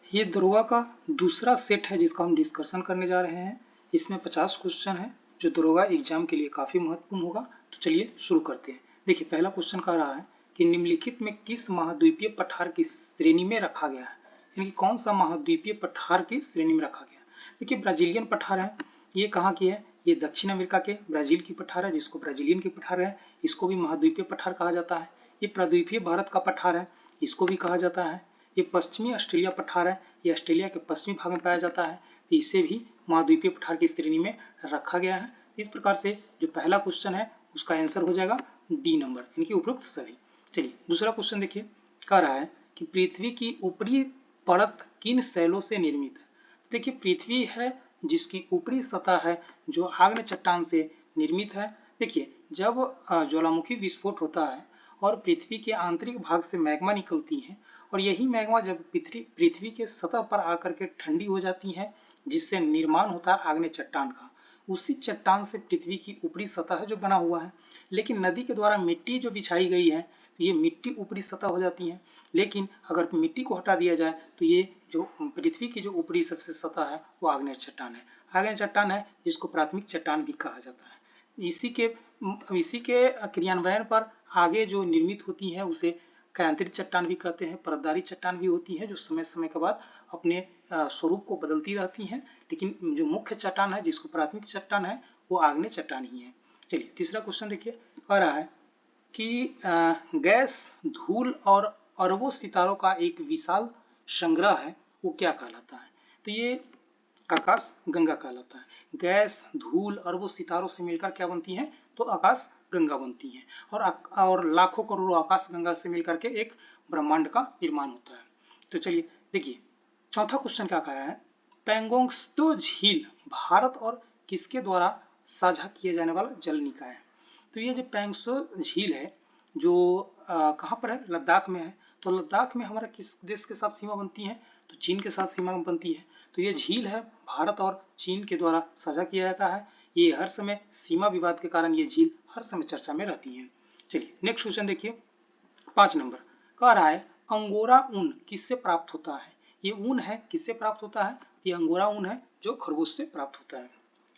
ये दरोगा का दूसरा सेट है जिसका हम डिस्कशन करने जा रहे हैं। इसमें 50 क्वेश्चन है जो दरोगा एग्जाम के लिए काफ़ी महत्वपूर्ण होगा। तो चलिए शुरू करते हैं। देखिए पहला क्वेश्चन कह रहा है कि निम्नलिखित में किस महाद्वीपीय पठार की श्रेणी में रखा गया है, यानी कि कौन सा महाद्वीपीय पठार की श्रेणी में रखा गया। देखिए ब्राजीलियन पठार है, ये कहाँ की है, ये दक्षिण अमेरिका के ब्राजील की पठार है जिसको ब्राजीलियन की पठार है, इसको भी महाद्वीपीय पठार कहा जाता है। ये प्राद्वीपीय भारत का पठार है, इसको भी कहा जाता है। ये पश्चिमी ऑस्ट्रेलिया पठार है, ये ऑस्ट्रेलिया के पश्चिमी भाग में पाया जाता है, तो इसे भी महाद्वीपीय पठार की श्रेणी में रखा गया है। इस प्रकार से जो पहला क्वेश्चन है उसका आंसर हो जाएगा डी नंबर, यानी कि उपरोक्त सभी। चलिए दूसरा क्वेश्चन देखिए, कह रहा है कि पृथ्वी की ऊपरी परत किन शैलों से निर्मित है। देखिए पृथ्वी है जिसकी ऊपरी सतह है जो आग्नेय चट्टान से निर्मित है। देखिए जब ज्वालामुखी विस्फोट होता है और पृथ्वी के आंतरिक भाग से मैग्मा निकलती है और यही मैग्मा जब पृथ्वी के सतह पर आकर के ठंडी हो जाती है जिससे निर्माण होता है आग्नेय चट्टान का, उसी चट्टान से पृथ्वी की ऊपरी सतह जो बना हुआ है। लेकिन नदी के द्वारा मिट्टी जो बिछाई गई है तो ये मिट्टी ऊपरी सतह हो जाती है, लेकिन अगर मिट्टी को हटा दिया जाए तो ये जो पृथ्वी की जो ऊपरी सबसे सतह है वो आग्नेय चट्टान है। आग्नेय चट्टान है जिसको प्राथमिक चट्टान भी कहा जाता है। इसी के क्रियान्वयन पर आगे जो निर्मित होती है उसे कैंतिक चट्टान भी कहते हैं, परतदारी चट्टान भी होती है जो समय समय के बाद अपने स्वरूप को बदलती रहती हैं, लेकिन जो मुख्य चट्टान है जिसको प्राथमिक चट्टान है वो आग्नेय चट्टान ही है। चलिए तीसरा क्वेश्चन देखिए, कह रहा है कि गैस, धूल और अरबों सितारों का एक विशाल संग्रह है वो क्या कहलाता है। तो ये आकाश गंगा कहलाता है। गैस, धूल, अरबों सितारों से मिलकर क्या बनती है, तो आकाश गंगा बनती है और लाखों करोड़ों आकाश गंगा से मिलकर के एक ब्रह्मांड का निर्माण होता है। तो चलिए देखिए चौथा क्वेश्चन क्या कह रहा है, पेंगोंगत्सो झील भारत और किसके द्वारा साझा किए जाने वाला जल निकाय है। तो ये जो पेंगोंगत्सो झील है जो कहाँ पर है, लद्दाख में है। तो लद्दाख में हमारा किस देश के साथ सीमा बनती है, तो चीन के साथ सीमा बनती है। तो ये झील है भारत और चीन के द्वारा साझा किया जाता है। ये हर समय सीमा विवाद के कारण ये झील हर समय चर्चा में रहती है। चलिए नेक्स्ट क्वेश्चन देखिए 5 नंबर, कह रहा है अंगोरा ऊन किससे प्राप्त होता है। ये ऊन है किससे प्राप्त होता है, ये अंगोरा ऊन है जो खरगोश से प्राप्त होता है।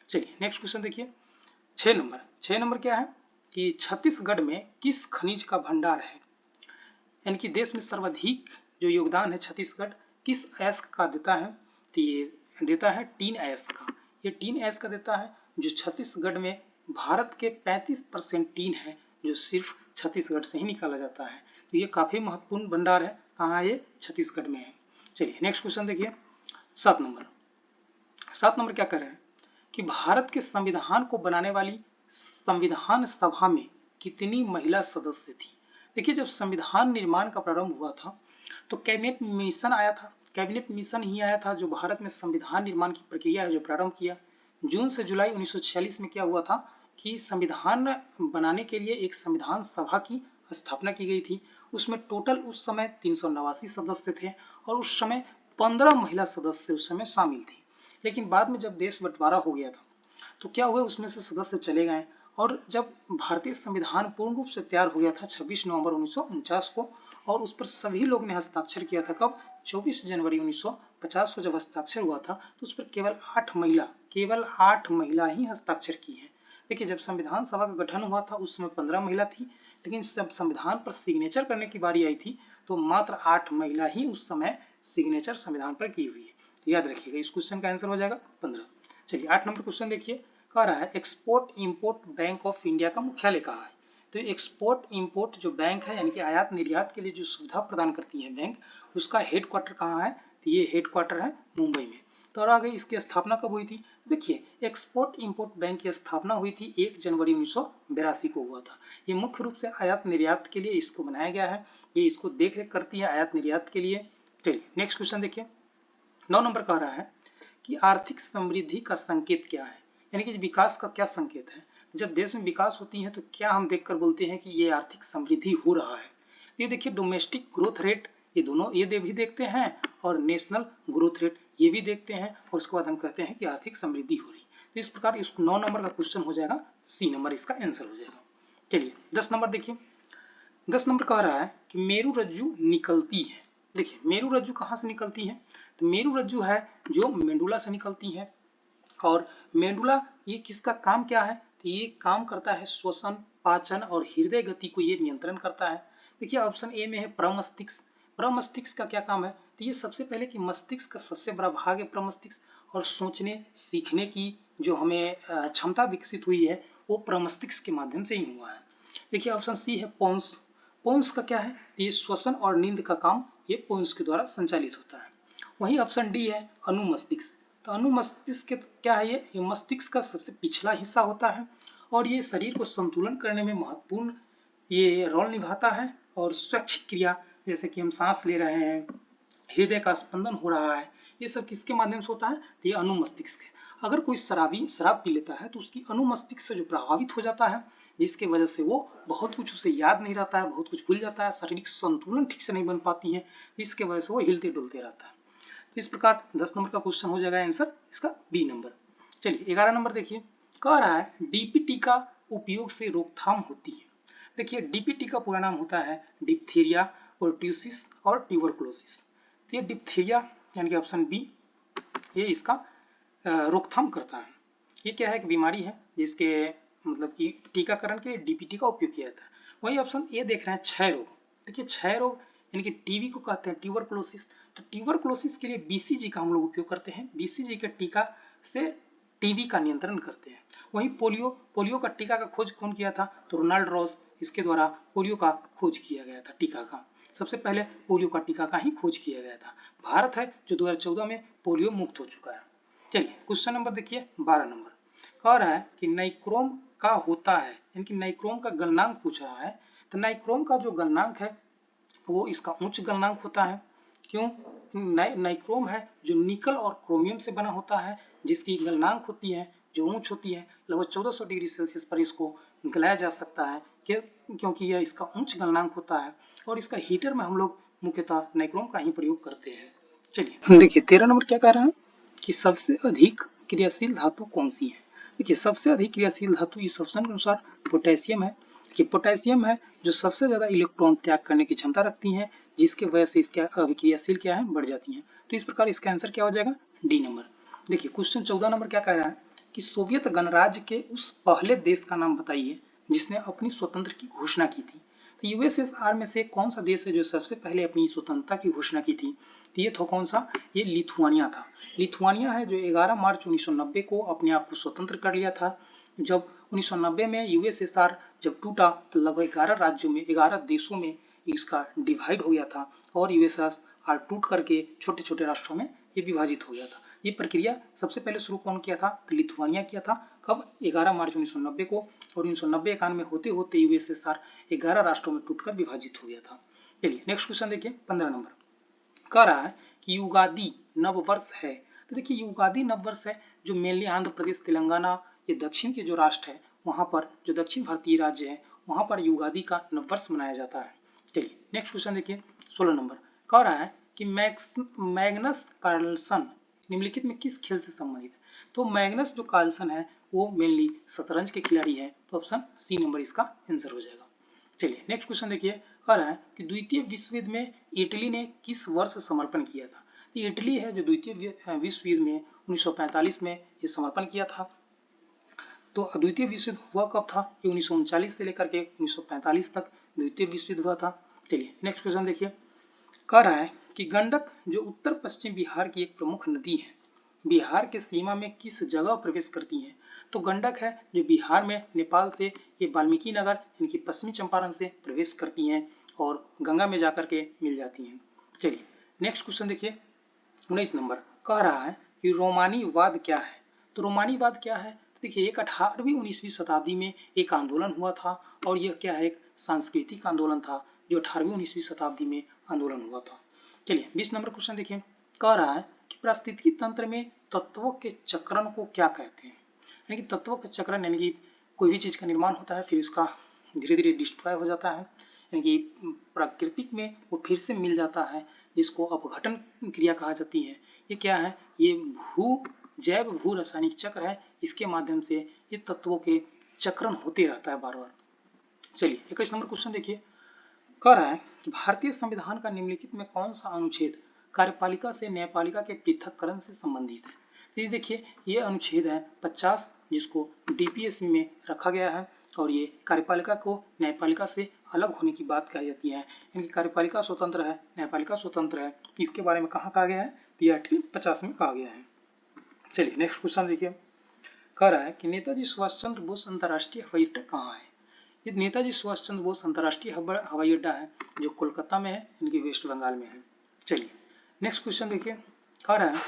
चलिए नेक्स्ट क्वेश्चन देखिए 6 नंबर क्या है कि छत्तीसगढ़ में किस खनिज का भंडार है, यानी कि देश में सर्वाधिक जो योगदान है छत्तीसगढ़ किस अयस्क का देता है, तो ये देता है टीन अयस्क का। ये टीन अयस्क का देता है जो छत्तीसगढ़ में भारत के 35% टीन है जो सिर्फ छत्तीसगढ़ से ही निकाला जाता है। तो ये काफी महत्वपूर्ण भंडार है, कहाँ ये छत्तीसगढ़ में है। चलिए नेक्स्ट क्वेश्चन देखिए 7 नंबर क्या कर रहे हैं कि भारत के संविधान को बनाने वाली संविधान सभा में कितनी महिला सदस्य थी। देखिए जब संविधान निर्माण का प्रारंभ हुआ था तो कैबिनेट मिशन आया था, कैबिनेट मिशन ही आया था जो भारत में संविधान निर्माण की प्रक्रिया है जो प्रारंभ किया। जून से जुलाई 1946 में क्या हुआ था कि संविधान बनाने के लिए एक संविधान सभा की स्थापना की गई थी। उसमें टोटल उस समय 389 सदस्य थे और उस समय 15 महिला सदस्य उस समय शामिल थे। लेकिन बाद में जब देश बंटवारा हो गया था तो क्या हुआ, उसमें से सदस्य चले गए और जब भारतीय संविधान पूर्ण रूप से तैयार हो गया था 26 नवंबर 1949 को, और उस पर सभी लोग ने हस्ताक्षर किया था। कब, 24 जनवरी 1950 को जब हस्ताक्षर हुआ था तो उस पर केवल 8 महिला ही हस्ताक्षर की है। देखिए जब संविधान सभा का गठन हुआ था उस समय 15 महिला थी, लेकिन जब संविधान पर सिग्नेचर करने की बारी आई थी तो मात्र 8 महिला ही उस समय सिग्नेचर संविधान पर की हुई है। तो याद रखिएगा इस क्वेश्चन का आंसर हो जाएगा 15। चलिए 8 नंबर क्वेश्चन देखिए, कह रहा है export import bank of India का मुख्यालय कहाँ है। तो एक्सपोर्ट इंपोर्ट जो बैंक है यानी कि आयात निर्यात के लिए जो सुविधा प्रदान करती है बैंक, उसका हेडक्वार्टर कहाँ है, तो ये हेडक्वार्टर है मुंबई में। तो और आगे इसकी स्थापना कब हुई थी, देखिए एक्सपोर्ट इंपोर्ट बैंक की स्थापना हुई थी 1 जनवरी 1982 को हुआ था। ये मुख्य रूप से आयात निर्यात के लिए इसको बनाया गया है, ये इसको देख रेख करती है आयात निर्यात के लिए। चलिए नेक्स्ट क्वेश्चन देखिए 9 नंबर कह रहा है कि आर्थिक समृद्धि का संकेत क्या है, यानी कि विकास का क्या संकेत है। जब देश में विकास होती है तो क्या हम देखकर बोलते हैं कि ये आर्थिक समृद्धि हो रहा है। ये देखिए डोमेस्टिक ग्रोथ रेट, ये दोनों ये भी देखते हैं और नेशनल ग्रोथ रेट ये भी देखते हैं और उसके बाद हम कहते हैं कि आर्थिक समृद्धि हो रही। तो इस प्रकार इस 9 नंबर का क्वेश्चन हो जाएगा सी नंबर, इसका आंसर हो जाएगा। चलिए 10 नंबर देखिए, 10 नंबर कह रहा है कि मेरू रज्जु निकलती है। देखिए मेरु रज्जु कहाँ से निकलती है, तो मेरु रज्जु है जो मेंडुला से निकलती है। और मेंडुला ये किसका काम क्या है, तो ये काम करता है श्वसन, पाचन और हृदय गति को ये नियंत्रण करता है। देखिए ऑप्शन ए में है प्रमस्तिष्क। प्रमस्तिष्क का क्या काम है, तो ये सबसे पहले कि मस्तिष्क का सबसे बड़ा भाग है प्रमस्तिष्क, और सोचने सीखने की जो हमें क्षमता विकसित हुई है वो प्रमस्तिष्क के माध्यम से ही हुआ है। देखिए ऑप्शन सी है पोन्स। पोन्स का क्या है, ये श्वसन और नींद का काम ये पोन्स के द्वारा संचालित होता है। वहीं ऑप्शन डी है अनुमस्तिष्क। तो अनुमस्तिष्क क्या है, ये मस्तिष्क का सबसे पिछला हिस्सा होता है और ये शरीर को संतुलन करने में महत्वपूर्ण ये रोल निभाता है। और स्वैच्छिक क्रिया जैसे कि हम सांस ले रहे हैं, हृदय का स्पंदन हो रहा है, ये सब किसके माध्यम से होता है, तो ये अनुमस्तिष्क है। अगर कोई शराब पी लेता है तो उसकी अनुमस्तिष्क से जो प्रभावित हो जाता है, जिसके वजह से वो बहुत कुछ उसे याद नहीं रहता है, बहुत कुछ भूल जाता है, शारीरिक संतुलन ठीक से नहीं बन पाती है, इसके वजह से वो हिलते डुलते रहता है। तो इस प्रकार 10 नंबर का क्वेश्चन हो जाएगा आंसर इसका बी नंबर। चलिए 11 नंबर देखिए, कह रहा है डीपीटी का उपयोग से रोकथाम होती है। देखिए डीपीटी का पूरा नाम होता है डिप्थीरिया, पर्ट्यूसिस और ट्यूबरकुलोसिस। ये डिप्थीरिया यानी कि ऑप्शन बी ये इसका रोकथाम करता है। ये क्या है, एक बीमारी है जिसके मतलब कि टीकाकरण के डीपीटी का उपयोग किया जाता है। वही ऑप्शन ए देख रहे हैं क्षय रोग। देखिए क्षय रोग यानी कि टीबी को कहते हैं ट्यूबरकुलोसिस। तो ट्यूबरकुलोसिस के लिए बीसीजी का हम लोग उपयोग करते हैं, बीसीजी के टीका से टीबी का नियंत्रण करते हैं। वहीं पोलियो का टीका का खोज कौन किया था, तो रोनाल्ड रॉस, इसके द्वारा पोलियो का खोज किया गया था। टीका का सबसे पहले पोलियो का टीका का ही खोज किया गया था। भारत है जो 2014 में पोलियो मुक्त हो चुका है। चलिए क्वेश्चन नंबर देखिए 12 नंबर, कह रहा है कि नाइक्रोम का होता है, यानी कि नाइक्रोम का गलनांक पूछ रहा है। तो नाइक्रोम का जो गलनांक है वो इसका उच्च गलनांक होता है। क्यों, नाइक्रोम है जो निकल और क्रोमियम से बना होता है, जिसकी गलनांक होती है जो ऊंच होती है, लगभग 1400 डिग्री सेल्सियस पर इसको गलाया जा सकता है क्योंकि यह इसका उच्च गलनांक होता है। और इसका हीटर में हम लोग मुख्यतः नाइक्रोम का ही प्रयोग करते हैं। चलिए देखिए 13 नंबर क्या कह रहा है कि सबसे अधिक क्रियाशील धातु कौन सी है। देखिए सबसे अधिक क्रियाशील धातु इस ऑप्शन के अनुसार पोटेशियम है, कि पोटेशियम है जो सबसे ज्यादा इलेक्ट्रॉन त्याग करने की क्षमता रखती है, जिसके वजह से इसके अभिक्रियाशील क्या है, बढ़ जाती है। तो इस प्रकार इसका आंसर क्या हो जाएगा, डी नंबर। देखिए क्वेश्चन 14 नंबर क्या कह रहा है कि सोवियत गणराज्य के उस पहले देश का नाम बताइए जिसने अपनी स्वतंत्र की घोषणा की थी। तो यूएसएसआर में से कौन सा देश है जो सबसे पहले अपनी स्वतंत्रता की घोषणा की थी, तो ये था कौन सा, ये लिथुआनिया था। लिथुआनिया है जो 11 मार्च 1990 को अपने आप को स्वतंत्र कर लिया था। जब 1990 में यूएसएसआर जब टूटा तो लगभग 11 राज्यों में 11 देशों में इसका डिवाइड हो गया था और यूएसएसआर टूट करके छोटे छोटे राष्ट्रों में ये विभाजित हो गया था। ये प्रक्रिया सबसे पहले शुरू कौन किया था, तो लिथुआनिया किया था। कब, 11 मार्च 1990 को। और 1990-91 होते होते यूएसएसआर 11 राष्ट्रों में टूटकर विभाजित हो गया था। चलिए नेक्स्ट क्वेश्चन देखिए 15 नंबर, कह रहा है कि युगादि नववर्ष है। तो देखिए युगादि नववर्ष है जो मेनली आंध्र प्रदेश, तेलंगाना, ये दक्षिण के जो राष्ट्र है वहां पर, जो दक्षिण भारतीय राज्य है वहां पर युगादि का नववर्ष मनाया जाता है। चलिए नेक्स्ट क्वेश्चन देखिए 16 नंबर, कह रहा है कि मैग्नस कार्लसन निम्नलिखित में किस खेल से संबंधित है। तो मैग्नस जो कार्लसन है वो मेनली शतरंज के खिलाड़ी है, तो ऑप्शन सी नंबर इसका आंसर हो जाएगा। चलिए नेक्स्ट क्वेश्चन देखिए, कह रहा है कि द्वितीय विश्व युद्ध में इटली ने किस वर्ष समर्पण किया था। इटली है जो द्वितीय विश्व युद्ध में 1945 में ये समर्पण किया था। तो द्वितीय विश्व युद्ध हुआ कब था, ये 1939 से लेकर के 1945 तक द्वितीय विश्व युद्ध हुआ था। चलिए नेक्स्ट क्वेश्चन देखिए, कह रहा है कि गंडक जो उत्तर पश्चिम बिहार की एक प्रमुख नदी है, बिहार के सीमा में किस जगह प्रवेश करती है। तो गंडक है जो बिहार में नेपाल से ये वाल्मीकि नगर यानी कि पश्चिमी चंपारण से प्रवेश करती हैं और गंगा में जाकर के मिल जाती हैं। चलिए नेक्स्ट क्वेश्चन देखिए 19 नंबर, कह रहा है कि रोमानीवाद क्या है। तो रोमानीवाद क्या है, देखिए एक 18वीं 19वीं शताब्दी में एक आंदोलन हुआ था और यह क्या है, एक सांस्कृतिक आंदोलन था जो 18वीं 19वीं शताब्दी में आंदोलन हुआ था। चलिए 20 नंबर क्वेश्चन देखिए, कह रहा है कि पारिस्थितिकी तंत्र में तत्वों के चक्रण को क्या कहते हैं। यानी कि तत्वों के चक्रण यानी कि कोई भी चीज का निर्माण होता है फिर इसका धीरे धीरे डिस्ट्रॉय हो जाता है, यानी कि प्राकृतिक में वो फिर से मिल जाता है, जिसको अपघटन क्रिया कहा जाती है। ये क्या है, ये जैव भू रासायनिक चक्र है, इसके माध्यम से ये तत्वों के चक्रण होते रहता है बार बार। चलिए 21 नंबर क्वेश्चन देखिए, कह रहा है कि भारतीय संविधान का निम्नलिखित में कौन सा अनुच्छेद कार्यपालिका से न्यायपालिका के पृथक्करण से संबंधित है। तो ये देखिए, ये अनुच्छेद है 50, जिसको डीपीएससी में रखा गया है और ये कार्यपालिका को न्यायपालिका से अलग होने की बात कही जाती है। यानी कि कार्यपालिका स्वतंत्र है, न्यायपालिका स्वतंत्र है। इसके बारे में कहाँ कहा गया है, तो ये आर्टिकल 50 में कहा गया है। चलिए नेक्स्ट क्वेश्चन देखिए, कह रहा है कि नेताजी सुभाष चंद्र बोस अंतर्राष्ट्रीय हवाई अड्डा कहाँ है। ये नेताजी सुभाष चंद्र बोस अंतर्राष्ट्रीय हवाई अड्डा है जो कोलकाता में है, इनकी वेस्ट बंगाल में है। चलिए नेक्स्ट क्वेश्चन देखिए, कह रहा है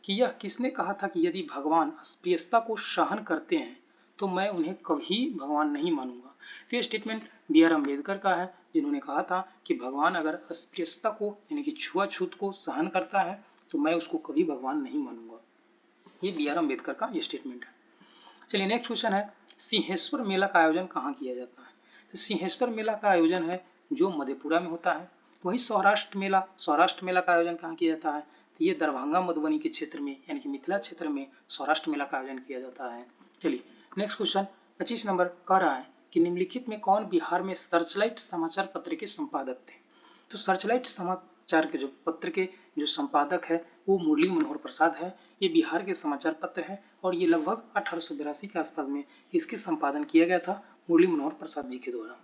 कि यह किसने कहा था कि यदि भगवान अस्पृश्यता को सहन करते हैं तो मैं उन्हें कभी भगवान नहीं मानूंगा। तो ये स्टेटमेंट बी.आर. अम्बेडकर का है, जिन्होंने कहा था कि भगवान अगर अस्पृश्यता को यानी कि छुआछूत को सहन करता है तो मैं उसको कभी भगवान नहीं मानूंगा। ये बी.आर. अम्बेडकर का ये स्टेटमेंट है। चलिए नेक्स्ट क्वेश्चन है, सिंहेश्वर मेला का आयोजन कहाँ किया जाता है। तो सिंहेश्वर मेला का आयोजन है जो मधेपुरा में होता है। वहीं सौराष्ट्र मेला का आयोजन कहाँ किया जाता है, तो ये दरभंगा मधुबनी के क्षेत्र में यानी कि मिथिला क्षेत्र में सौराष्ट्र मेला का आयोजन किया जाता है। चलिए नेक्स्ट क्वेश्चन 25 नंबर कह रहा है कि निम्नलिखित में कौन बिहार में सर्चलाइट समाचार पत्र के संपादक थे। तो सर्चलाइट समाचार के जो पत्र के जो संपादक है वो मुरली मनोहर प्रसाद है। ये बिहार के समाचार पत्र है और ये लगभग 1882 के आसपास में इसके संपादन किया गया था मुरली मनोहर प्रसाद जी के द्वारा।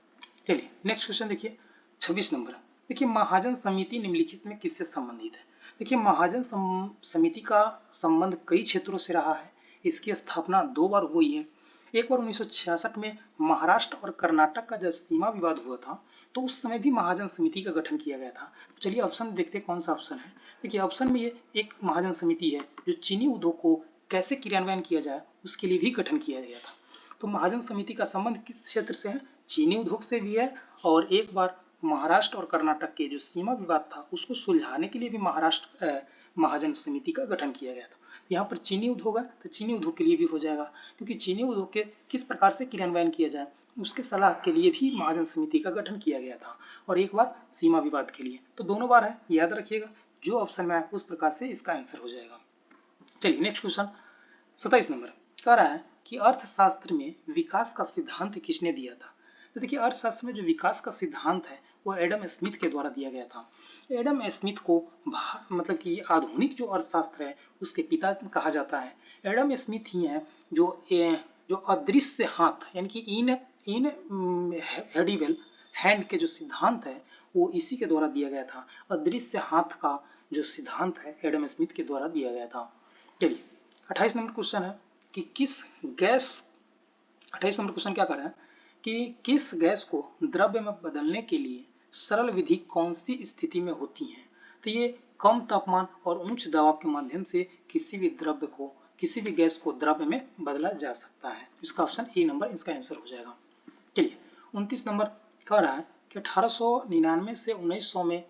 चलिए नेक्स्ट क्वेश्चन देखिए 26 नंबर, देखिए महाजन समिति निम्नलिखित में किससे संबंधित है। देखिए महाजन समिति का संबंध कई क्षेत्रों से रहा है। इसकी स्थापना 2 बार हुई है। एक बार 1966 में महाराष्ट्र और कर्नाटक का जब सीमा विवाद हुआ था तो उस समय भी महाजन समिति का गठन किया गया था। चलिए ऑप्शन देखते हैं कौन सा ऑप्शन है। देखिए ऑप्शन में ये एक महाजन समिति है जो चीनी उद्योग को कैसे क्रियान्वयन किया जाए उसके लिए भी गठन किया गया था। तो महाजन समिति का संबंध किस क्षेत्र से है, चीनी उद्योग से भी है और एक बार महाराष्ट्र और कर्नाटक के जो सीमा विवाद था उसको सुलझाने के लिए भी महाजन समिति का गठन किया गया था। यहाँ पर चीनी उद्योग है तो चीनी उद्योग के लिए भी हो जाएगा, क्योंकि चीनी उद्योग के किस प्रकार से क्रियान्वयन किया जाए उसके सलाह के लिए भी महाजन समिति का गठन किया गया था और एक बार सीमा विवाद के लिए। तो दोनों बार है, याद रखिएगा, जो ऑप्शन में है उस प्रकार से इसका आंसर हो जाएगा। चलिए नेक्स्ट क्वेश्चन 27 नंबर कह रहा है कि अर्थशास्त्र में विकास का सिद्धांत किसने दिया था। तो देखिए अर्थशास्त्र में जो विकास का सिद्धांत है वो एडम स्मिथ के द्वारा दिया गया था। एडम स्मिथ को मतलब कि आधुनिक जो अर्थशास्त्र है उसके पिता कहा जाता है। एडम स्मिथ ही है जो अदृश्य हाथ यानी कि इनहेडिबल हैंड के जो सिद्धांत है वो इसी के द्वारा दिया गया था। अदृश्य हाथ का जो सिद्धांत है एडम स्मिथ के द्वारा दिया गया था। चलिए 28 नंबर क्वेश्चन है कि 28 नंबर क्वेश्चन क्या कर रहा है कि किस गैस को द्रव्य में बदलने के लिए सरल विधि कौन सी स्थिति में होती है। तो ये कम तापमान और उच्च दबाव के माध्यम से किसी भी गैस को द्रव्य में बदला जा सकता है। इसका ऑप्शन ए नंबर इसका आंसर हो जाएगा। चलिए 29 नंबर कह रहा है कि 1899 से 1900 में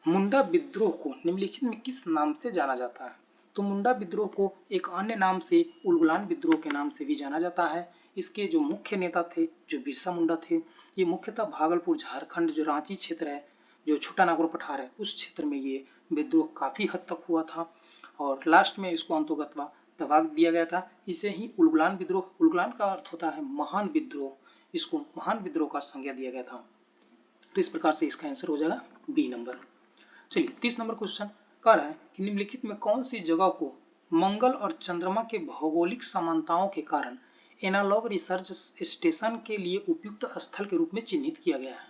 मुंडा विद्रोह को निम्नलिखित में किस नाम से जाना जाता है। तो मुंडा विद्रोह को एक अन्य नाम से उलगुलान विद्रोह के नाम से भी जाना जाता है। इसके जो मुख्य नेता थे जो बिरसा मुंडा थे, ये मुख्यतः भागलपुर झारखंड जो रांची क्षेत्र है जो छोटा नागौर पठार है उस क्षेत्र में ये विद्रोह काफी हद तक हुआ था और लास्ट में इसको अंतोगत्वा दबा दिया गया था। इसे ही उलगुलान विद्रोह, उलगुलान का अर्थ होता है महान विद्रोह, इसको महान विद्रोह का संज्ञा दिया गया था। तो इस प्रकार से इसका आंसर हो जाएगा बी नंबर। चलिए 30 नंबर क्वेश्चन कह रहा है कि निम्नलिखित में कौन सी जगह को मंगल और चंद्रमा के भौगोलिक समानताओं के कारण एनालॉग रिसर्च स्टेशन के लिए उपयुक्त स्थल के रूप में चिन्हित किया गया है।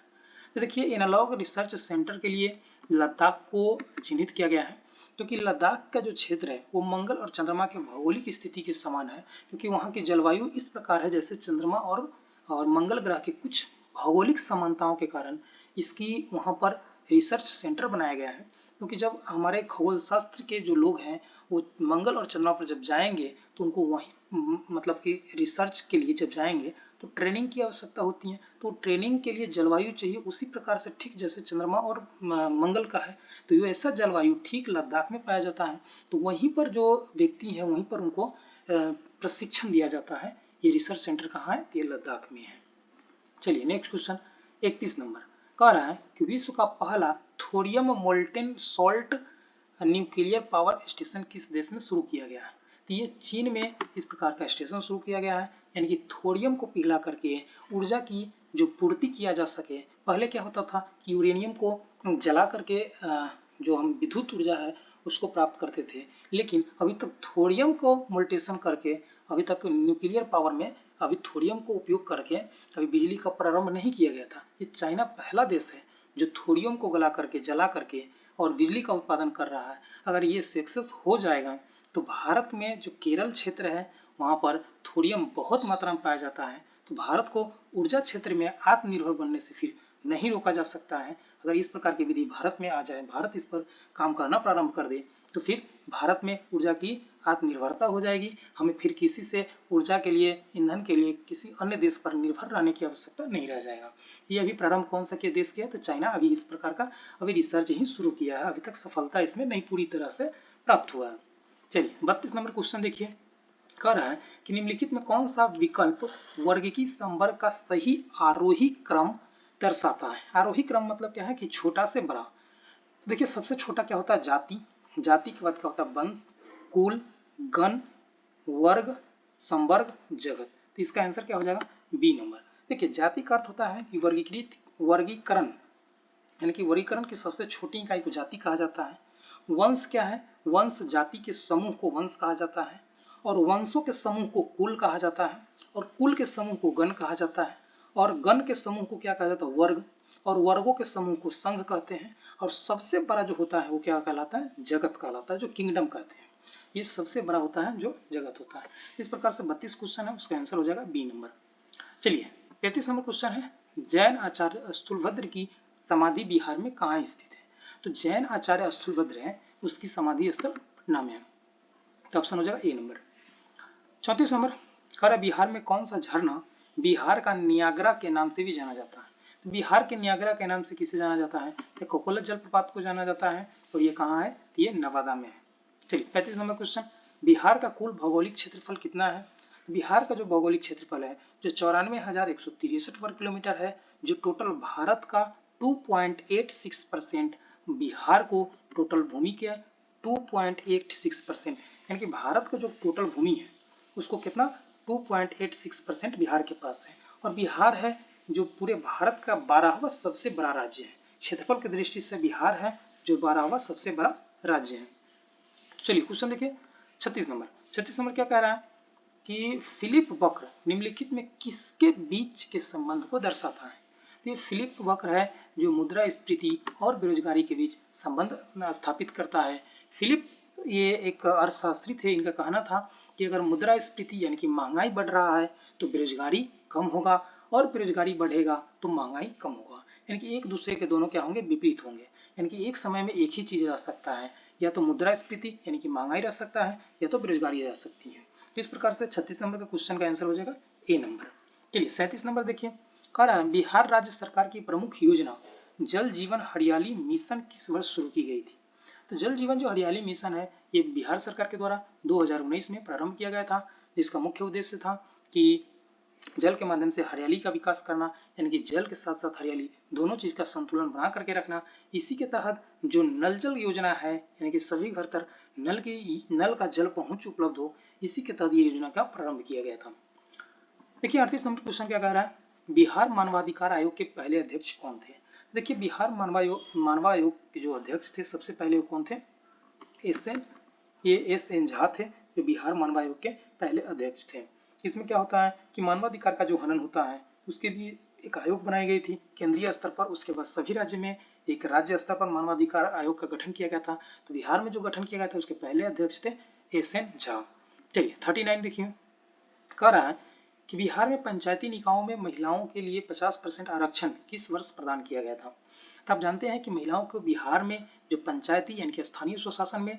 तो देखिए एनालॉग रिसर्च सेंटर के लिए लद्दाख को चिन्हित किया गया है क्योंकि लद्दाख का जो क्षेत्र है वो मंगल और चंद्रमा के भौगोलिक स्थिति के समान है, क्योंकि वहाँ की जलवायु इस प्रकार है जैसे चंद्रमा और मंगल ग्रह के कुछ भौगोलिक समानताओं के कारण इसकी वहाँ पर रिसर्च सेंटर बनाया गया है। क्योंकि जब हमारे खगोल शास्त्र के जो लोग हैं वो मंगल और चंद्रमा पर जब जाएंगे तो उनको वहीं मतलब कि रिसर्च के लिए जब जाएंगे तो ट्रेनिंग की आवश्यकता होती है। तो ट्रेनिंग के लिए जलवायु चाहिए उसी प्रकार से ठीक जैसे चंद्रमा और मंगल का है, तो ये ऐसा जलवायु ठीक लद्दाख में पाया जाता है। तो वहीं पर जो व्यक्ति है वहीं पर उनको प्रशिक्षण दिया जाता है। ये रिसर्च सेंटर कहाँ है, ये लद्दाख में है। चलिए नेक्स्ट क्वेश्चन 31 नंबर कह रहा है कि विश्व का पहला thorium molten salt nuclear power station किस देश में शुरू किया गया है। तो ये चीन में इस प्रकार का स्टेशन शुरू किया गया है, यानी कि थोरियम को पिघला करके ऊर्जा की जो पूर्ति किया जा सके। पहले क्या होता था कि यूरेनियम को जला करके जो हम विद्युत ऊर्जा है उसको प्राप्त करते थे, लेकिन अभी तक थोरियम को मोल्टेशन करके अभी तक न्यूक्लियर पावर में अभी थोरियम को उपयोग करके अभी बिजली का प्रारंभ नहीं किया गया था। ये चाइना पहला देश है जो थोरियम को गला करके जला करके और बिजली का उत्पादन कर रहा है। अगर ये सक्सेस हो जाएगा तो भारत में जो केरल क्षेत्र है वहाँ पर थोरियम बहुत मात्रा में पाया जाता है, तो भारत को ऊर्जा क्षेत्र में आत्मनिर्भर बनने से फिर नहीं रोका जा सकता है। अगर इस प्रकार की विधि भारत में आ जाए, भारत इस पर काम करना प्रारंभ कर दे, तो फिर भारत में ऊर्जा की आत्मनिर्भरता हो जाएगी। हमें फिर किसी से ऊर्जा के लिए, ईंधन के लिए किसी अन्य देश पर निर्भर रहने की आवश्यकता नहीं रह जाएगा। ये अभी प्रारंभ कौन सा के देश किया, तो चाइना अभी इस प्रकार का अभी रिसर्च ही शुरू किया है, अभी तक सफलता इसमें नहीं पूरी तरह से प्राप्त हुआ है। चलिए 32 नंबर क्वेश्चन देखिए, कह रहा है कि निम्नलिखित में कौन सा विकल्प वर्गीकी संवर्ग का सही आरोही क्रम दर्शाता है। आरोही क्रम मतलब क्या है कि छोटा से बड़ा। देखिए सबसे छोटा क्या होता है, जाति, जाति के बाद क्या होता है वंश, कुल, गण, वर्ग, संवर्ग, जगत। तो इसका आंसर क्या हो जाएगा, बी नंबर। देखिए जाति का अर्थ होता है कि वर्गीकृत, वर्गीकरण, यानी कि वर्गीकरण की सबसे छोटी इकाई को जाति कहा जाता है। वंश क्या है, वंश जाति के समूह को वंश कहा जाता है, और वंशों के समूह को कुल कहा जाता है, और कुल के समूह को गण कहा जाता है, और गण के समूह को क्या कहा जाता है, वर्ग, और वर्गों के समूह को संघ कहते हैं, और सबसे बड़ा जो होता है वो क्या कहलाता है, जगत कहलाता है, जो किंगडम कहते हैं। ये सबसे बड़ा होता है जो जगत होता है। इस प्रकार से 32 क्वेश्चन है, उसका आंसर हो जाएगा बी नंबर। चलिए 33 नंबर क्वेश्चन है, जैन आचार्य स्थूलभद्र की समाधि बिहार में कहाँ स्थित है। तो जैन आचार्य स्थूलभद्र है, उसकी समाधि स्थल पटना में है, तो ऑप्शन हो जाएगा ए नंबर। 34 नंबर, कर बिहार में कौन सा झरना बिहार का नियाग्रा के नाम से भी जाना जाता है। तो बिहार के नियाग्रा के नाम से किसे जाना जाता है, कोकोलत जलप्रपात को जाना जाता है, और ये कहाँ है, तो ये नवादा में है। चलिए 35 नंबर क्वेश्चन, बिहार का कुल भौगोलिक क्षेत्रफल कितना है। बिहार का जो भौगोलिक क्षेत्रफल है जो 94,163 वर्ग किलोमीटर है, जो टोटल भारत का 2.86% बिहार को टोटल भूमि के 2.86%, यानी कि भारत का जो टोटल भूमि है उसको कितना 2.86% बिहार के पास है। और बिहार है जो पूरे भारत का 12वां सबसे बड़ा राज्य है, क्षेत्रफल की दृष्टि से बिहार है जो 12वां सबसे बड़ा राज्य है। चलिए क्वेश्चन देखिए 36 नंबर। 36 नंबर क्या कह रहा है कि फिलिप वक्र निम्नलिखित में किसके बीच के संबंध को दर्शाता है। तो ये फिलिप वक्र है जो मुद्रास्फीति और बेरोजगारी के बीच संबंध स्थापित करता है। फिलिप ये एक अर्थशास्त्री थे, इनका कहना था कि अगर मुद्रास्फीति यानी कि महंगाई बढ़ रहा है तो बेरोजगारी कम होगा, और बेरोजगारी बढ़ेगा तो महंगाई कम होगा, यानी कि एक दूसरे के दोनों क्या होंगे, विपरीत होंगे, यानी कि एक समय में एक ही चीज रह सकता है, या तो मुद्रास्फीति यानी कि महंगाई रह सकता है, या तो बेरोजगारी रह सकती है। तो इस प्रकार से 36 नंबर का क्वेश्चन का आंसर हो जाएगा ए नंबर। चलिए 37 नंबर देखिए, कह रहा है बिहार राज्य सरकार की प्रमुख योजना जल जीवन हरियाली मिशन किस वर्ष शुरू की गई थी। तो जल जीवन जो हरियाली मिशन है ये बिहार सरकार के द्वारा 2019 में प्रारंभ किया गया था, जिसका मुख्य उद्देश्य था कि जल के माध्यम से हरियाली का विकास करना, यानी कि जल के साथ साथ हरियाली दोनों चीज का संतुलन बना करके रखना। इसी के तहत जो नल जल योजना है, यानी कि सभी घर तक नल का जल पहुंच उपलब्ध हो, इसी के तहत ये योजना का प्रारंभ किया गया था। देखिए 38 नंबर क्वेश्चन क्या कह रहा है, बिहार मानवाधिकार आयोग के पहले अध्यक्ष कौन थे। देखिए बिहार मानवायोग के जो अध्यक्ष थे सबसे पहले वो कौन थे, एस एन झा थे, जो बिहार मानवायोग के पहले अध्यक्ष थे। इसमें क्या होता है कि मानवाधिकार का जो हनन होता है उसके लिए एक आयोग बनाई गई थी केंद्रीय स्तर पर, उसके बाद सभी राज्य में एक राज्य स्तर पर मानवाधिकार आयोग का गठन किया गया था। तो बिहार में जो गठन किया गया था उसके पहले अध्यक्ष थे एस.एन. झा। चलिए 39 देखिए, कह रहा है कि बिहार में पंचायती निकायों में महिलाओं के लिए 50% आरक्षण किस वर्ष प्रदान किया गया था। तो आप जानते हैं कि महिलाओं को बिहार में जो पंचायती यानी कि स्थानीय स्वशासन में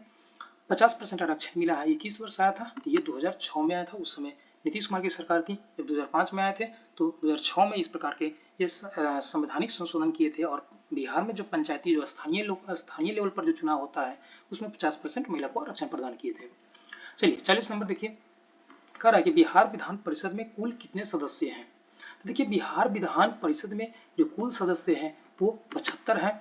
50% आरक्षण मिला है, ये किस वर्ष आया था, तो ये 2006 में आया था। उस समय नीतीश कुमार की सरकार थी, जब 2005 में आए थे तो 2006 में इस प्रकार के ये संवैधानिक संशोधन किए थे, और बिहार में जो पंचायती जो स्थानीय लेवल पर जो चुनाव होता है उसमें 50% महिला को आरक्षण प्रदान किए थे। चलिए 40 नंबर देखिए, कह रहा है कि बिहार विधान परिषद में कुल कितने सदस्य हैं। तो देखिए बिहार विधान परिषद में जो कुल सदस्य हैं वो 75 हैं।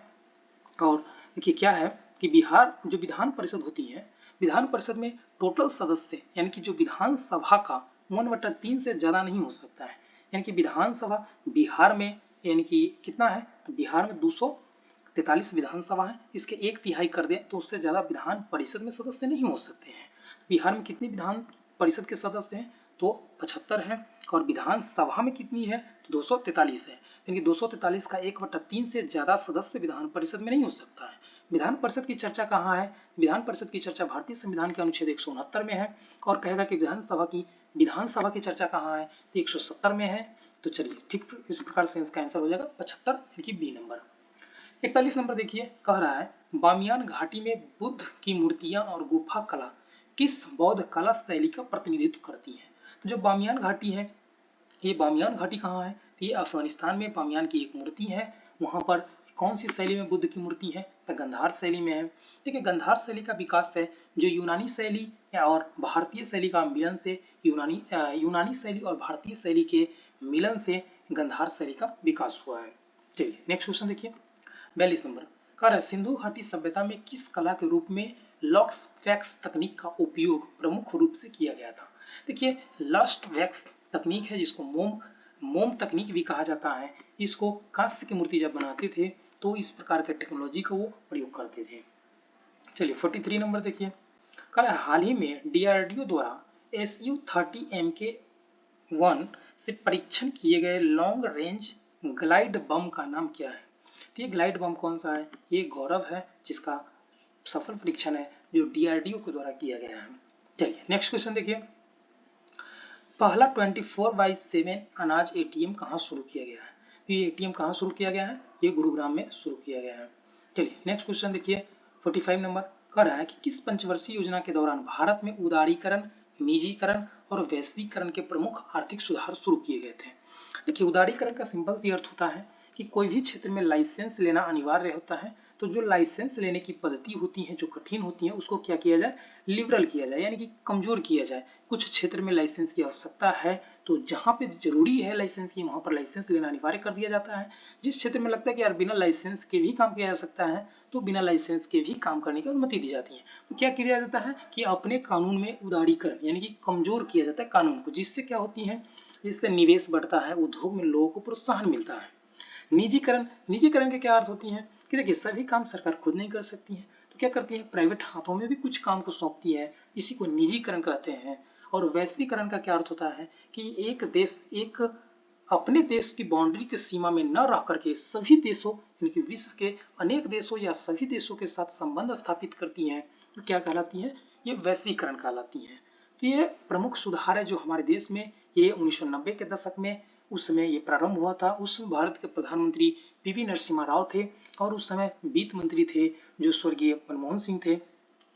और देखिए क्या है कि बिहार जो विधान परिषद होती है विधान परिषद में टोटल सदस्य यानी कि जो विधानसभा का 1/3 से ज्यादा नहीं हो सकता है। यानी कि विधानसभा बिहार में यानी कि कितना है, तो बिहार में 243 विधानसभा है, इसके 1/3 कर दें तो उससे ज्यादा विधान परिषद में सदस्य नहीं हो सकते हैं। बिहार में कितनी विधान परिषद के सदस्य हैं, तो 75 हैं, और विधानसभा में कितनी है, तो 243 है। यानी कि 243 का 1/3 से ज्यादा सदस्य विधान परिषद में नहीं हो सकता है। विधान परिषद की चर्चा कहाँ है, विधान परिषद की चर्चा भारतीय संविधान के अनुच्छेद 169 में है, और कहेगा कि विधानसभा की चर्चा कहाँ है, तो 170 में है। तो चलिए ठीक इस प्रकार से इसका आंसर हो जाएगा 75 यानी कि बी नंबर। 41 नंबर देखिए, कह रहा है बामियान घाटी में बुद्ध की मूर्तियां और गुफा कला किस बौद्ध कला शैली का प्रतिनिधित्व करती है। तो जो बामियान घाटी है, ये बामियान घाटी कहाँ है, तो ये अफगानिस्तान में बामियान की एक मूर्ति है। वहां पर कौन सी शैली में बुद्ध की मूर्ति है, तो गंधार शैली में है। देखिए गंधार शैली का विकास है जो यूनानी शैली और भारतीय शैली का मिलन से यूनानी शैली और भारतीय शैली के मिलन से गंधार शैली का विकास हुआ है। चलिए नेक्स्ट क्वेश्चन देखिए, 42 नंबर, कह रहा है सिंधु घाटी सभ्यता में किस कला के रूप में लॉक्स वैक्स तकनीक का उपयोग प्रमुख रूप से किया गया था। देखिए लॉस्ट वैक्स तकनीक है जिसको मोम तकनीक भी कहा जाता है। इसको कांस्य की मूर्ति जब बनाते थे तो इस प्रकार के टेक्नोलॉजी का वो प्रयोग करते थे। चलिए 43 नंबर देखिए, कल हाल ही में DRDO द्वारा SU-30 MK1 से परीक्षण किए गए लॉन्ग रेंज ग्लाइड बम का नाम क्या है। तो ये ग्लाइड बम कौन सा है, ये गौरव है जिसका सफल परीक्षण है जो DRDO के द्वारा किया गया है। चलिए नेक्स्ट क्वेश्चन देखिए, पहला 24/7 अनाज ATM कहाँ शुरू किया गया है। तो ये ATM कहाँ शुरू किया गया है, ये गुरुग्राम में शुरू किया गया है। चलिए नेक्स्ट क्वेश्चन देखिए, 45 नंबर, कह रहा है कि किस पंचवर्षीय योजना के दौरान भारत में उदारीकरण, निजीकरण और वैश्वीकरण के प्रमुख आर्थिक सुधार शुरू किए गए थे। देखिए उदारीकरण का सिंपल सी अर्थ होता है कि कोई भी क्षेत्र में लाइसेंस लेना अनिवार्य होता है, तो जो लाइसेंस लेने की पद्धति होती है जो कठिन होती है उसको क्या किया जाए, लिबरल किया जाए यानी कि कमजोर किया जाए। कुछ क्षेत्र में लाइसेंस की आवश्यकता है तो जहां पे जरूरी है लाइसेंस की वहां पर लाइसेंस लेना अनिवार्य कर दिया जाता है। जिस क्षेत्र में लगता है कि यार बिना लाइसेंस के भी काम किया जा सकता है तो बिना लाइसेंस के भी काम करने की अनुमति दी जाती है। तो क्या किया जाता है कि अपने कानून में उदारीकरण यानी कि कमजोर किया जाता है कानून को, जिससे क्या होती है, जिससे निवेश बढ़ता है, उद्योग में लोगों को प्रोत्साहन मिलता है। निजीकरण के क्या अर्थ होती है कि देखिए सभी काम सरकार खुद नहीं कर सकती है तो क्या करती है, प्राइवेट हाथों में भी कुछ काम को सौंपती है, इसी को निजीकरण कहते हैं। और वैश्वीकरण का क्या अर्थ होता है कि एक देश अपने देश की बाउंड्री की सीमा में न रह करके सभी देशों यानी कि विश्व के अनेक देशों या सभी देशों के साथ संबंध स्थापित करती हैं, तो क्या कहलाती है, ये वैश्वीकरण कहलाती है। तो ये प्रमुख सुधार है जो हमारे देश में ये 1990 के दशक में उस समय ये प्रारंभ हुआ था। उस समय भारत के प्रधानमंत्री PV नरसिम्हा राव थे और उस समय वित्त मंत्री थे जो स्वर्गीय मनमोहन सिंह थे,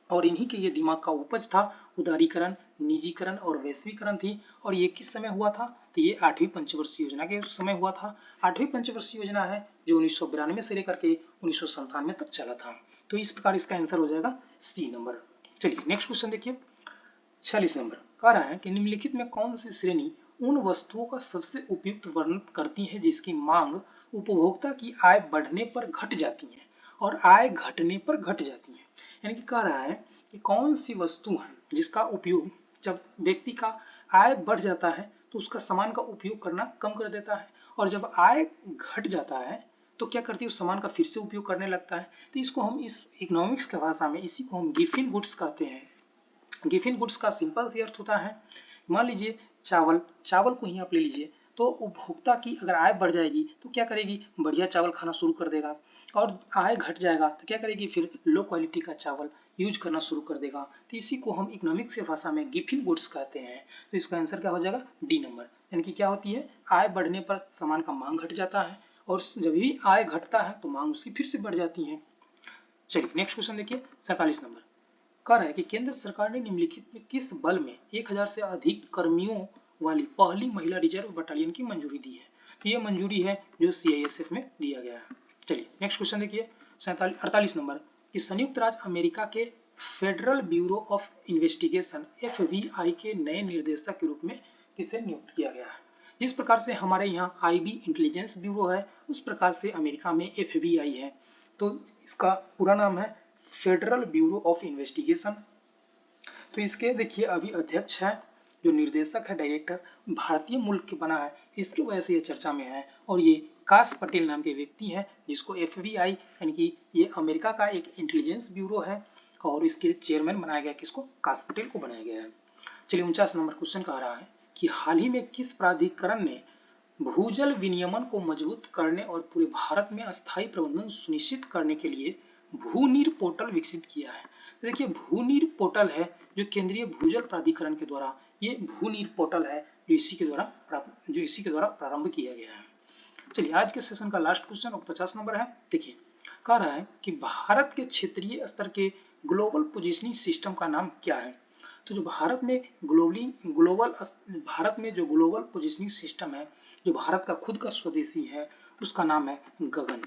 और इन्हीं के ये दिमाग का उपज था उदारीकरण, निजीकरण और वैश्वीकरण थी। और ये किस समय हुआ था, तो ये 8वीं पंचवर्षीय योजना के समय हुआ था। 8वीं पंचवर्षीय योजना है जो 1992 से लेकर के 1997 तक चला था। तो इस प्रकार इसका आंसर हो जाएगा C नंबर। चलिए नेक्स्ट क्वेश्चन देखिए, 46 नंबर, कह रहा है कि निम्नलिखित में कौन सी श्रेणी उन वस्तुओं का सबसे उपयुक्त वर्णन करती है जिसकी मांग उपभोक्ता की आय बढ़ने पर घट जाती है और आय घटने पर घट जाती है। यानी कि कह रहा है कि कौन सी वस्तु है जिसका उपयोग जब व्यक्ति का आय बढ़ जाता है तो उसका सामान का उपयोग करना कम कर देता है, और जब आय घट जाता है तो क्या करती है, उस सामान का फिर से उपयोग करने लगता है। तो इसको हम इस इकोनॉमिक्स की भाषा में इसी को हम गिफिन गुड्स कहते हैं। गिफिन गुड्स का सिंपल सी अर्थ होता है, मान लीजिए चावल को ही आप ले लीजिए, तो उपभोक्ता की अगर आय बढ़ जाएगी तो क्या करेगी, बढ़िया चावल खाना शुरू कर देगा, और आय घट जाएगा तो क्या करेगी, फिर लो क्वालिटी का चावल यूज करना शुरू कर देगा। तो इसी को हम इकोनॉमिक्स की भाषा में गिफिन गुड्स कहते हैं। तो इसका आंसर क्या हो जाएगा, D नंबर। यानी कि क्या होती है, आय बढ़ने पर सामान का मांग घट जाता है और जब भी आय घटता है तो मांग उसकी फिर से बढ़ जाती है। चलिए नेक्स्ट क्वेश्चन देखिए, 47 नंबर, कह रहा है कि केंद्र सरकार ने निम्नलिखित में किस बल में 1000 से अधिक कर्मियों वाली पहली महिला रिजर्व बटालियन की मंजूरी दी है। तो ये मंजूरी है जो CISF में दिया गया है। चलिए नेक्स्ट क्वेश्चन देखिए, 48 नंबर, कि संयुक्त राज्य अमेरिका के federal bureau of investigation FBI के नए निर्देशक के रूप में किसे नियुक्त किया गया है। जिस प्रकार से हमारे यहाँ IB इंटेलिजेंस ब्यूरो है उस प्रकार से अमेरिका में FBI है। तो इसका पूरा नाम है फेडरल ब्यूरो ऑफ इन्वेस्टिगेशन, तो इसके देखिए अभी अध्यक्ष है, जो निर्देशक है, डायरेक्टर भारतीय मूल के बना है, इसकी वजह से ये चर्चा में है। और ये काश पटेल नाम के व्यक्ति है, जिसको FBI यानी कि ये अमेरिका का एक इंटेलिजेंस ब्यूरो है, और इसके चेयरमैन बनाया गया, किसको, काश पटेल को बनाया गया है। चलिए 49 नंबर क्वेश्चन कह रहा है कि हाल ही में किस प्राधिकरण ने भूजल विनियमन को मजबूत करने और पूरे भारत में अस्थायी प्रबंधन सुनिश्चित करने के लिए भूनीर पोर्टल विकसित किया है। तो देखिए भूनीर पोर्टल है जो केंद्रीय भूजल प्राधिकरण के द्वारा, ये भूनीर पोर्टल है जो इसी के द्वारा प्रारंभ किया गया है। चलिए आज के सेशन का लास्ट क्वेश्चन और 50 नंबर है। देखिए कह रहा है कि भारत के क्षेत्रीय स्तर के ग्लोबल पोजिशनिंग सिस्टम का नाम क्या है। तो जो भारत में जो ग्लोबल पोजिशनिंग सिस्टम है, जो भारत का खुद का स्वदेशी है, उसका नाम है गगन।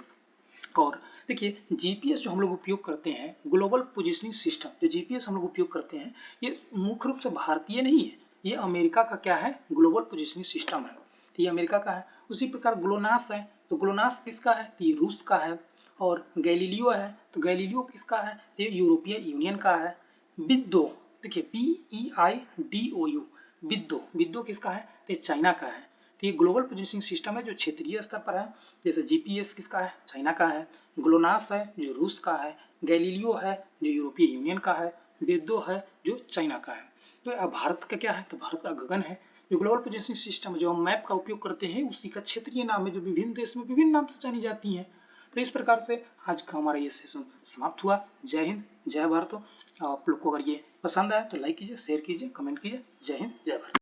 और देखिए जीपीएस जो हम लोग उपयोग करते हैं, ग्लोबल पोजिशनिंग सिस्टम जो जीपीएस हम लोग उपयोग करते हैं, ये मुख्य रूप से भारतीय नहीं है, ये अमेरिका का क्या है, ग्लोबल पोजिशनिंग सिस्टम है। तो ये अमेरिका का है। उसी प्रकार ग्लोनास है, तो ग्लोनास किसका है, तो ये रूस का है। और गैलीलियो है, तो गैलीलियो किसका है, ये यूरोपियन यूनियन का है। विद्यो, देखिए PEIDOU, विद्यो किसका है, तो ये चाइना का है। तो ये ग्लोबल पोजिशनिंग सिस्टम है जो क्षेत्रीय स्तर पर है। जैसे जीपीएस किसका है, चाइना का है। ग्लोनास है जो रूस का है। गैलीलियो है जो यूरोपीय यूनियन का है। विद्यो है जो चाइना का है। तो अब भारत का क्या है, तो भारत का गगन है। जो ग्लोबल पोजिशनिंग सिस्टम जो हम मैप का उपयोग करते हैं, उसी का क्षेत्रीय नाम है, जो विभिन्न देश में विभिन्न नाम से जानी जाती हैं। तो इस प्रकार से आज का हमारा ये सेशन समाप्त हुआ। जय हिंद, जय भारत। आप लोग को अगर ये पसंद आए तो लाइक कीजिए, शेयर कीजिए, कमेंट कीजिए। जय हिंद, जय भारत।